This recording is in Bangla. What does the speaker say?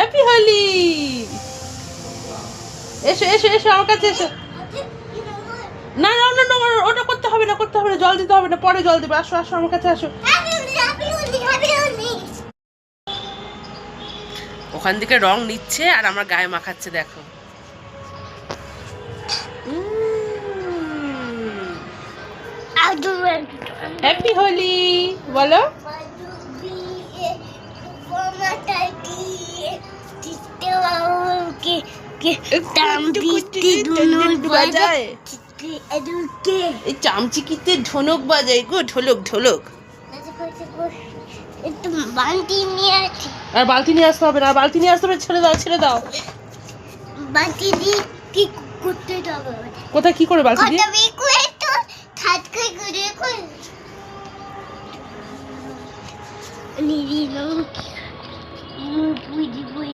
হ্যাপি হোলি। এসো এসো এসো আমার কাছে এসো। না না না না ওটা করতে হবে না, করতে হবে না, জল দিতে হবে না, পরে জল দেবে। আসো আসো আমার কাছে আসো। ওখান থেকে রং নিচ্ছে আর আমার গায়ে মাখাচ্ছে, দেখো। হ্যাপি হোলি বলো। এই চামচিকিতে ঢোলক বাজায় গো, ঢোলক ঢোলক। আর বালতি নিয়ে আসতে হবে না, আর বালতি নিয়ে আসতে হবে, ছেড়ে দাও ছেড়ে দাও। বালতি দিয়ে কি করতে হবে? কোথায় কি করে বালতি দিয়ে? নিদি